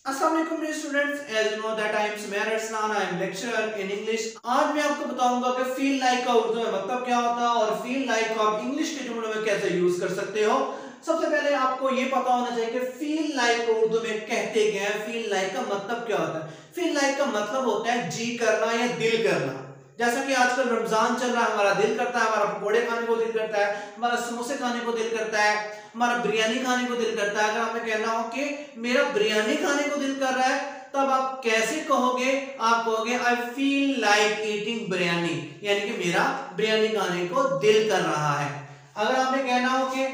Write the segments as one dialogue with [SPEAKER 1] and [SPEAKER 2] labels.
[SPEAKER 1] अस्सलाम वालेकुम dear students, as you know that I am Sumair Arsalan, I am lecturer in English. आज मैं आपको बताऊंगा कि फील लाइक का उर्दू में मतलब क्या होता है और फील लाइक को आप इंग्लिश के जुमलों में कैसे यूज कर सकते हो। सबसे पहले आपको ये पता होना चाहिए कि फील लाइक को उर्दू में कहते क्या है, फील लाइक का मतलब क्या होता है। फील लाइक का मतलब होता है जी करना या दिल करना। जैसा कि आजकल रमजान चल रहा है, हमारा दिल करता है, हमारा पकोड़े खाने को दिल करता है, हमारा समोसे खाने को दिल करता है, हमारा बिरयानी खाने को दिल करता है। अगर आपने कहना हो कि मेरा बिरयानी खाने को दिल कर रहा है, तब आप कैसे कहोगे? आप कहोगे I feel like eating biryani, यानी कि मेरा बिरयानी खाने को दिल कर रहा है। अगर आपने कहना हो कि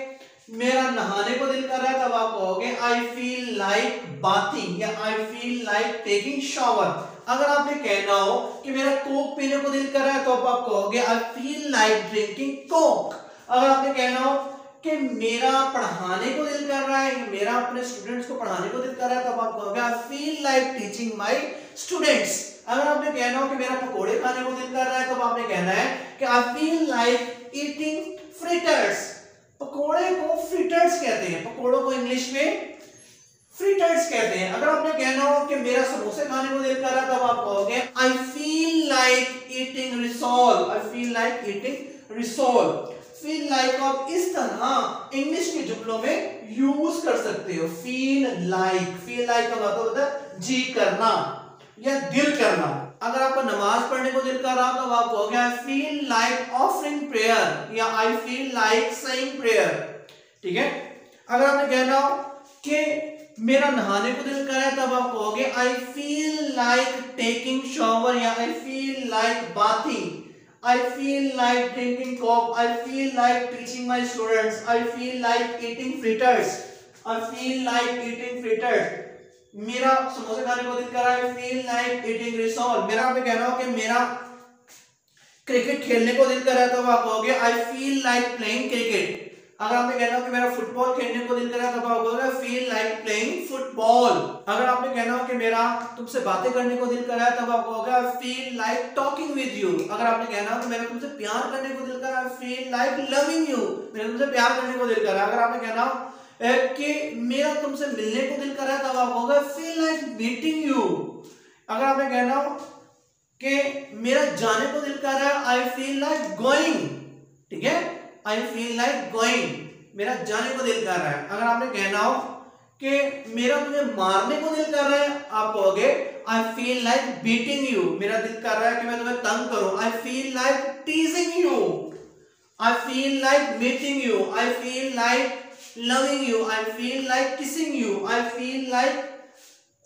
[SPEAKER 1] मेरा नहाने को दिल कर रहा है, तब आप कहोगे आई फील लाइक बाथिंग या I feel like taking shower. अगर आपने कहना हो कि मेरा कोक पीने को दिल कर रहा है, तो आप कहोगे I feel like drinking Coke. अगर आपने कहना हो कि मेरा पढ़ाने को दिल कर रहा है, मेरा अपने स्टूडेंट्स को पढ़ाने को दिल कर रहा है, तब आप कहोगे I feel like teaching my students. अगर आपने कहना हो कि मेरा पकोड़े खाने को दिल कर रहा है, तब आपने कहना है कि आई फील लाइक ईटिंग फ्रिटर्स। पकोड़े को फ्रिटर्स कहते हैं, पकोड़ों को इंग्लिश में फ्रिटर्स कहते हैं। अगर आपने कहना हो कि मेरा समोसे खाने को दिल कर रहा है, तब आप कहोगे I feel like eating Ri Sol. I feel like eating Ri Sol. Feel like आप इस तरह इंग्लिश के जुमलों में यूज कर सकते हो। फील लाइक का मतलब होता है जी करना या दिल करना। अगर आपको नमाज पढ़ने को दिल कर रहा हो, तो आप कहोगे I feel like offering prayer या I feel like saying prayer. ठीक है। अगर आपने कहना हो कि मेरा नहाने को दिल कर रहा है, तब आप कहोगे I feel like taking shower या I feel like bathing. I feel like drinking coke. I feel like teaching my students. I feel like eating fritters. I feel like eating fritters. मेरा समोसे खाने को दिल कर रहा है, I feel like eating risol. मेरा आपने कहना हो कि मेरा क्रिकेट खेलने को दिल कर रहा है, तो आप कहोगे I feel like playing cricket. अगर आपने कहना हो कि मेरा फुटबॉल खेलने को दिल कर रहा है, तब आप कहोगे फील लाइक प्लेइंग फुटबॉल। अगर आपने कहना हो कि मेरा तुमसे बातें करने को दिल कर रहा है, तब आप कहोगे feel like talking with you. अगर आपने कहना हो कि मेरा तुमसे प्यार करने को दिल कर रहा है, फील लाइक लविंग यू, मेरा तुमसे प्यार करने को दिल कर रहा है। अगर आपने कहना हो कि मेरा तुमसे मिलने को दिल कर रहा है, तब आप कहोगे फील लाइक मीटिंग यू। अगर आपने कहना हो कि मेरा जाने को दिल कर रहा है, आई फील लाइक गोइंग। ठीक है, आई फील लाइक गोइंग, मेरा जाने को दिल कर रहा है। अगर आपने कहना हो कि मेरा तुम्हें मारने को दिल कर रहा है, आप कहोगे I feel like beating you, मेरा दिल कर रहा है कि मैं तुम्हें तंग करूं, आई feel like टीजिंग you. I feel like meeting you, I feel like loving you, I feel like kissing you, I feel like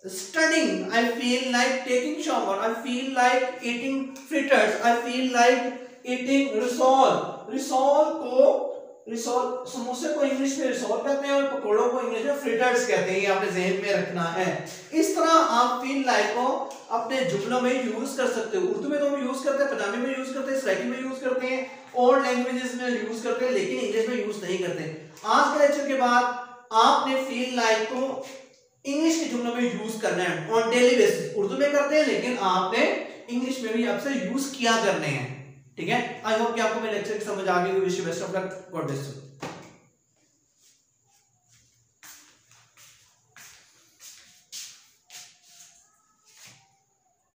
[SPEAKER 1] studying, I feel like taking shower, I feel like eating fritters, I feel like eating Ri Sol. Ri Sol समोसे को English में Ri Sol कहते हैं और पकोड़ों को English में fritters कहते हैं। ये आपने ज़हन में रखना है। इस तरह आप फील लाइक को अपने जुमलों में यूज कर सकते हो। उर्दू में तो हम यूज करते हैं, पंजाबी में यूज करते हैं, सराइकी में यूज करते हैं, और लैंग्वेजेस में यूज करते हैं, लेकिन इंग्लिश में यूज नहीं करते। आज के लेक्चर के बाद आपने फील लाइक को इंग्लिश के जुमलों में यूज करना है ऑन डेली बेसिस। उर्दू में करते हैं, लेकिन आपने इंग्लिश में भी आपसे यूज किया करने हैं। ठीक है। आई होप कि आपको मेरे लेक्चर की समझ आ गई। Wish you best of luck. God bless you.